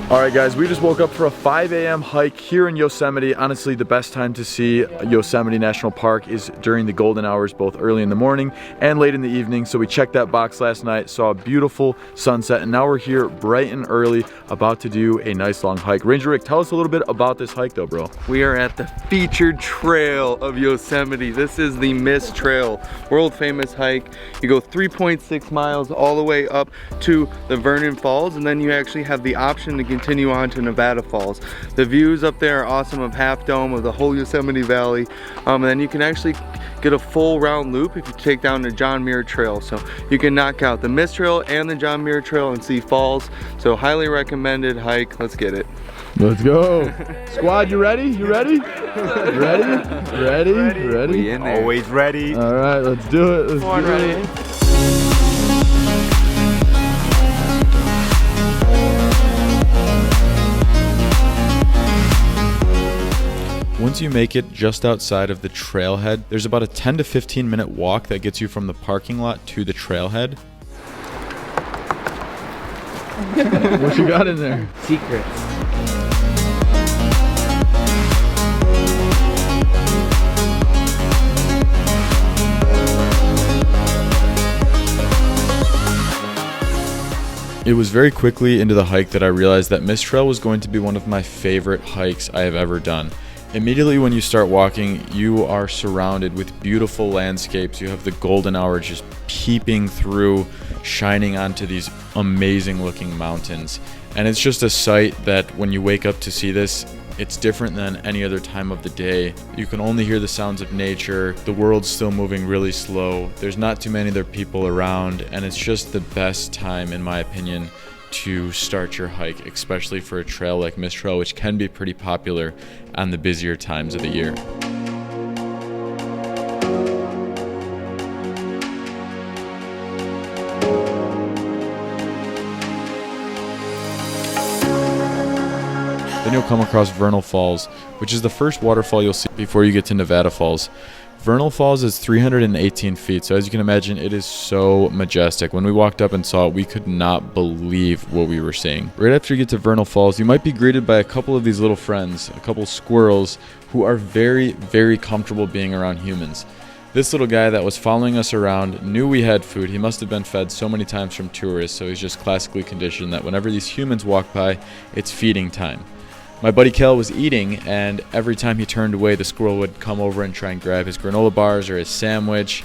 All right, guys, we just woke up for a 5 a.m. hike here in Yosemite. Honestly, the best time to see Yosemite National Park is during the golden hours, both early in the morning and late in the evening. So we checked that box last night, saw a beautiful sunset, and now we're here bright and early about to do a nice long hike. Ranger Rick, tell us a little bit about this hike though, bro. We are at the featured trail of Yosemite. This is the Mist Trail, world famous hike. You go 3.6 miles all the way up to the Vernal Falls, and then you actually have the option to continue on to Nevada Falls. The views up there are awesome of Half Dome, of the whole Yosemite Valley. And then you can actually get a full round loop if you take down the John Muir Trail. So you can knock out the Mist Trail and the John Muir Trail and see falls. So highly recommended hike. Let's get it. Let's go. Squad, you ready? You ready? Ready? We in there. Always ready. All right, let's do it. Let's Born do ready. it. Once you make it just outside of the trailhead, there's about a 10 to 15 minute walk that gets you from the parking lot to the trailhead. What you got in there? Secrets. It was very quickly into the hike that I realized that Mist Trail was going to be one of my favorite hikes I have ever done. Immediately when you start walking, you are surrounded with beautiful landscapes. You have the golden hour just peeping through, shining onto these amazing looking mountains. And it's just a sight that when you wake up to see this, it's different than any other time of the day. You can only hear the sounds of nature. The world's still moving really slow. There's not too many other people around, and it's just the best time, in my opinion, to start your hike, especially for a trail like Mist Trail, which can be pretty popular on the busier times of the year. Then you'll come across Vernal Falls, which is the first waterfall you'll see before you get to Nevada Falls. Vernal Falls is 318 feet, so as you can imagine, it is so majestic. When we walked up and saw it, we could not believe what we were seeing. Right after you get to Vernal Falls, you might be greeted by a couple of these little friends, a couple squirrels, who are very, very comfortable being around humans. This little guy that was following us around knew we had food. He must have been fed so many times from tourists, so he's just classically conditioned that whenever these humans walk by, it's feeding time. My buddy Kel was eating, and every time he turned away, the squirrel would come over and try and grab his granola bars or his sandwich.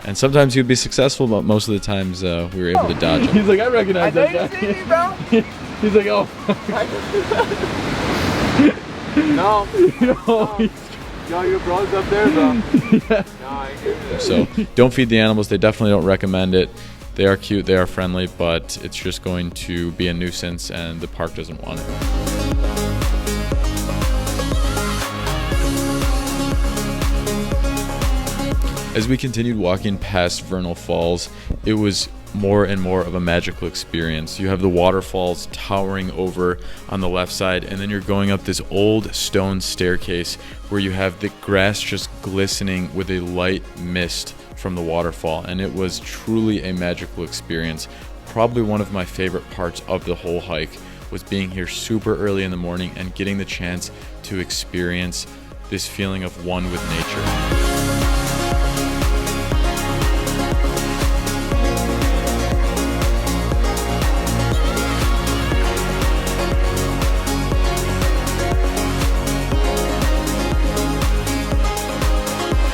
And sometimes he would be successful, but most of the times we were able to dodge him. He's like, I recognize that guy. See me, bro? He's like, oh. No. No. Yo, your bro's up there, bro. Yeah. No, I hear you. So don't feed the animals. They definitely don't recommend it. They are cute, they are friendly, but it's just going to be a nuisance, and the park doesn't want it. As we continued walking past Vernal Falls, it was more and more of a magical experience. You have the waterfalls towering over on the left side, and then you're going up this old stone staircase where you have the grass just glistening with a light mist from the waterfall, and it was truly a magical experience. Probably one of my favorite parts of the whole hike was being here super early in the morning and getting the chance to experience this feeling of one with nature.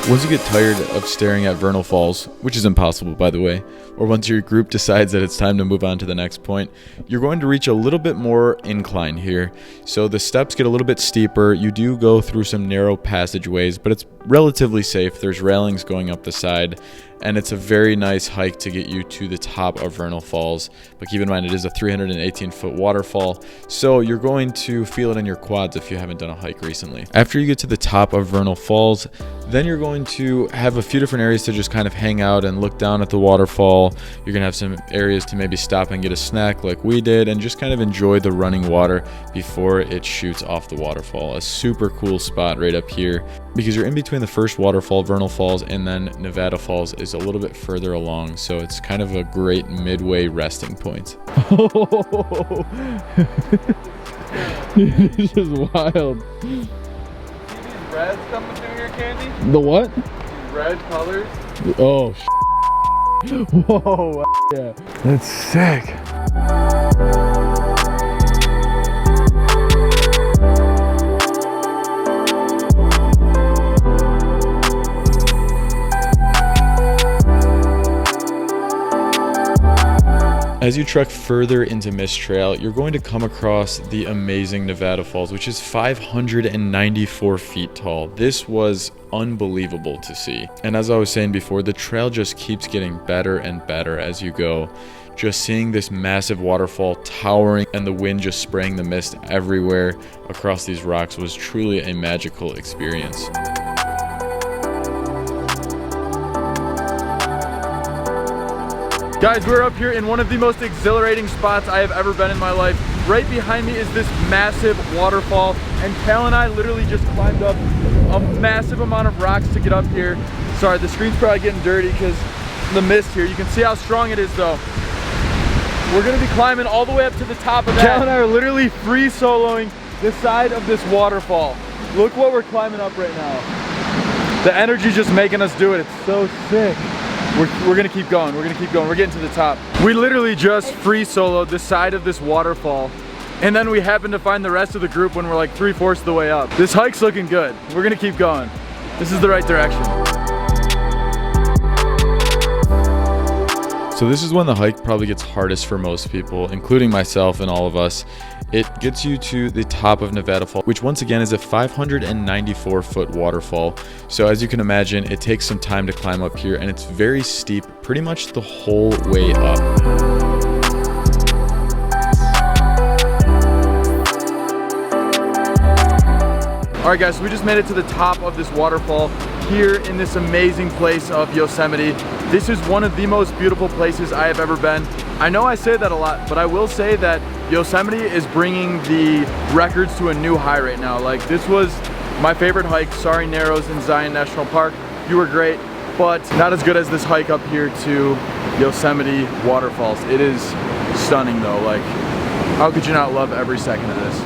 Once you get tired of staring at Vernal Falls, which is impossible by the way, or once your group decides that it's time to move on to the next point, you're going to reach a little bit more incline here. So the steps get a little bit steeper. You do go through some narrow passageways, but it's relatively safe. There's railings going up the side, and it's a very nice hike to get you to the top of Vernal Falls. But keep in mind, it is a 318-foot waterfall, so you're going to feel it in your quads if you haven't done a hike recently. After you get to the top of Vernal Falls, then you're going to have a few different areas to just kind of hang out and look down at the waterfall. You're gonna have some areas to maybe stop and get a snack like we did, and just kind of enjoy the running water before it shoots off the waterfall. A super cool spot right up here, because you're in between the first waterfall, Vernal Falls, and then Nevada Falls is a little bit further along, so it's kind of a great midway resting point. This is wild. See these reds coming through here, Candy? The what? These red colors. Oh, whoa, yeah. That's sick. As you trek further into Mist Trail, you're going to come across the amazing Nevada Falls, which is 594 feet tall. This was unbelievable to see. And as I was saying before, the trail just keeps getting better and better as you go. Just seeing this massive waterfall towering and the wind just spraying the mist everywhere across these rocks was truly a magical experience. Guys, we're up here in one of the most exhilarating spots I have ever been in my life. Right behind me is this massive waterfall, and Cal and I literally just climbed up a massive amount of rocks to get up here. Sorry, the screen's probably getting dirty because the mist here. You can see how strong it is though. We're gonna be climbing all the way up to the top of that. Cal and I are literally free soloing the side of this waterfall. Look what we're climbing up right now. The energy's just making us do it. It's so sick. We're gonna keep going, we're getting to the top. We literally just free soloed the side of this waterfall, and then we happened to find the rest of the group when we're like 3/4 of the way up. This hike's looking good. We're gonna keep going. This is the right direction. So this is when the hike probably gets hardest for most people, including myself and all of us. It gets you to the top of Nevada Falls, which once again is a 594-foot waterfall. So as you can imagine, it takes some time to climb up here, and it's very steep pretty much the whole way up. All right guys, so we just made it to the top of this waterfall here in this amazing place of Yosemite. This is one of the most beautiful places I have ever been. I know I say that a lot, but I will say that Yosemite is bringing the records to a new high right now. Like, this was my favorite hike, Sorry Narrows in Zion National Park. You were great, but not as good as this hike up here to Yosemite waterfalls. It is stunning though. Like, how could you not love every second of this?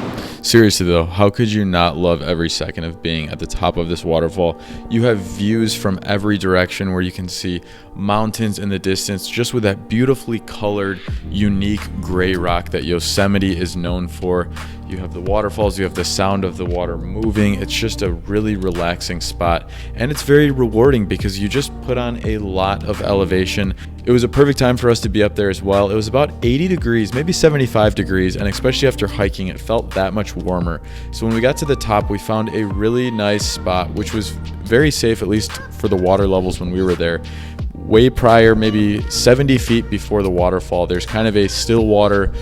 Seriously though, how could you not love every second of being at the top of this waterfall? You have views from every direction where you can see mountains in the distance, just with that beautifully colored, unique gray rock that Yosemite is known for. You have the waterfalls, you have the sound of the water moving. It's just a really relaxing spot, and it's very rewarding because you just put on a lot of elevation. It was a perfect time for us to be up there as well. It was about 80 degrees, maybe 75 degrees, and especially after hiking, it felt that much warmer. So when we got to the top, we found a really nice spot, which was very safe, at least for the water levels when we were there. Way prior, maybe 70 feet before the waterfall, there's kind of a still water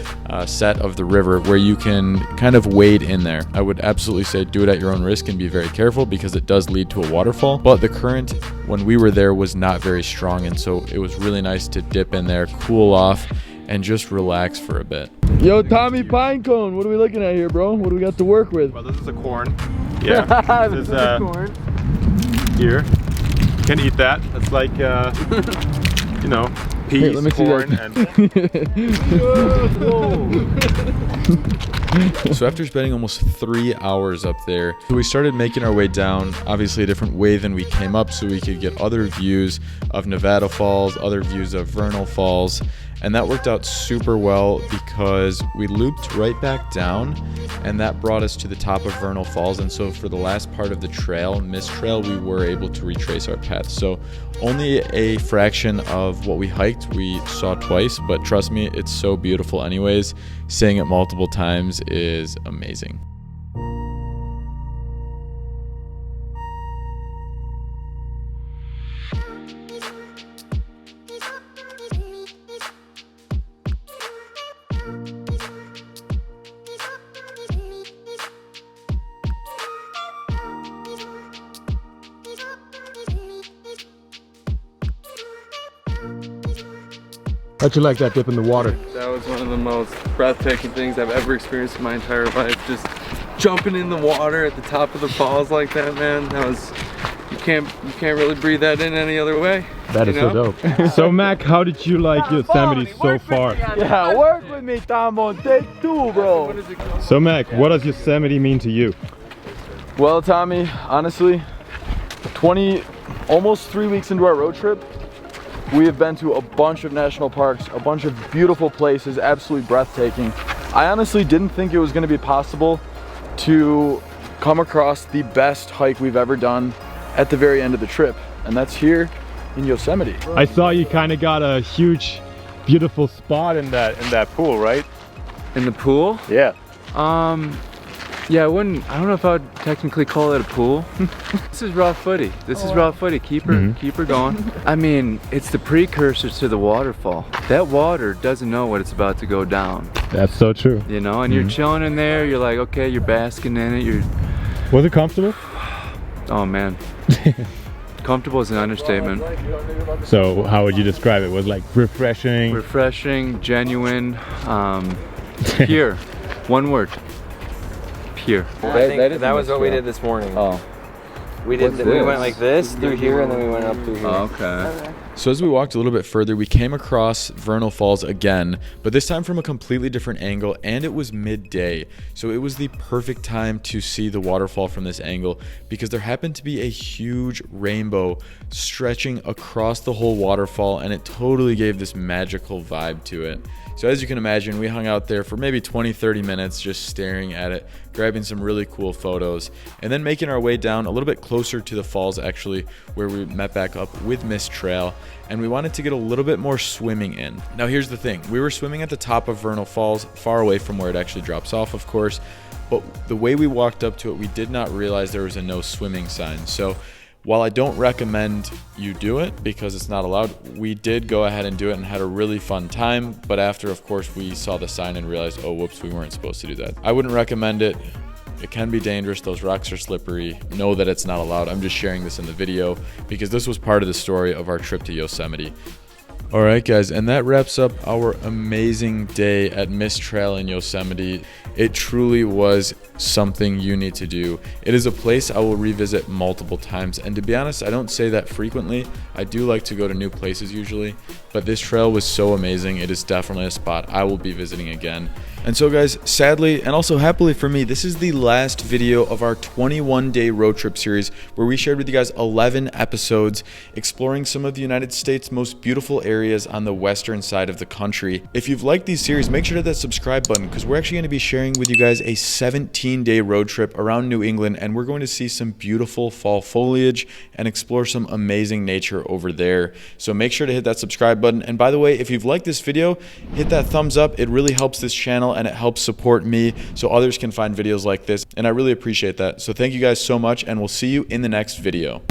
set of the river where you can kind of wade in there. I would absolutely say do it at your own risk and be very careful because it does lead to a waterfall. But the current when we were there was not very strong, and so it was really nice to dip in there, cool off, and just relax for a bit. Yo, Tommy Pinecone, what are we looking at here, bro? What do we got to work with? Well, this is a corn. Yeah, this is corn. Here. You can eat that. It's like, you know, peas, Here, let me corn, see and... So after spending almost 3 hours up there, we started making our way down, obviously a different way than we came up, so we could get other views of Nevada Falls, other views of Vernal Falls. And that worked out super well because we looped right back down, and that brought us to the top of Vernal Falls. And so for the last part of the trail, Mist Trail, we were able to retrace our path. So only a fraction of what we hiked we saw twice, but trust me, it's so beautiful anyways. Seeing it multiple times is amazing. How'd you like that dip in the water? That was one of the most breathtaking things I've ever experienced in my entire life. Just jumping in the water at the top of the falls like that, man. That was, you can't really breathe that in any other way. That is so dope. So Mac, how did you like Yosemite so far? Yeah, work with me, Tom, on take two, bro. So Mac, what does Yosemite mean to you? Well, Tommy, honestly, almost 3 weeks into our road trip, we have been to a bunch of national parks, a bunch of beautiful places, absolutely breathtaking. I honestly didn't think it was going to be possible to come across the best hike we've ever done at the very end of the trip, and that's here in Yosemite. I saw you kind of got a huge, beautiful spot in that pool, right? In the pool? Yeah. Yeah, I don't know if I would technically call it a pool. This is raw footy. This is raw footy. Keep her going. I mean, it's the precursor to the waterfall. That water doesn't know what it's about to go down. That's so true. You know, and you're chilling in there, you're like, okay, you're basking in it, Was it comfortable? oh man. Comfortable is an understatement. So how would you describe it? Was it like refreshing? Refreshing, genuine, pure. One word. Pure. I think that was what we did this morning. Oh. We went like this through here, and then we went up through here. Oh, okay. So as we walked a little bit further, we came across Vernal Falls again, but this time from a completely different angle, and it was midday. So it was the perfect time to see the waterfall from this angle because there happened to be a huge rainbow stretching across the whole waterfall, and it totally gave this magical vibe to it. So as you can imagine, we hung out there for maybe 20-30 minutes just staring at it, grabbing some really cool photos, and then making our way down a little bit closer to the falls actually, where we met back up with Miss Trail, and we wanted to get a little bit more swimming in. Now here's the thing, we were swimming at the top of Vernal Falls, far away from where it actually drops off, of course, but the way we walked up to it, we did not realize there was a no swimming sign. So while I don't recommend you do it because it's not allowed, we did go ahead and do it and had a really fun time. But after, of course, we saw the sign and realized, oh, whoops, we weren't supposed to do that. I wouldn't recommend it. It can be dangerous. Those rocks are slippery. Know that it's not allowed. I'm just sharing this in the video because this was part of the story of our trip to Yosemite. All right, guys, and that wraps up our amazing day at Miss Trail in Yosemite. It truly was something you need to do. It is a place I will revisit multiple times, and to be honest, I don't say that frequently. I do like to go to new places usually, but this trail was so amazing. It is definitely a spot I will be visiting again. And so guys, sadly and also happily for me, this is the last video of our 21-day road trip series where we shared with you guys 11 episodes exploring some of the United States' most beautiful areas on the western side of the country. If you've liked these series, make sure to hit that subscribe button because we're actually going to be sharing with you guys a 17-day road trip around New England, and we're going to see some beautiful fall foliage and explore some amazing nature over there. So make sure to hit that subscribe button. And by the way, if you've liked this video, hit that thumbs up. It really helps this channel and it helps support me so others can find videos like this, and I really appreciate that. So thank you guys so much, and we'll see you in the next video.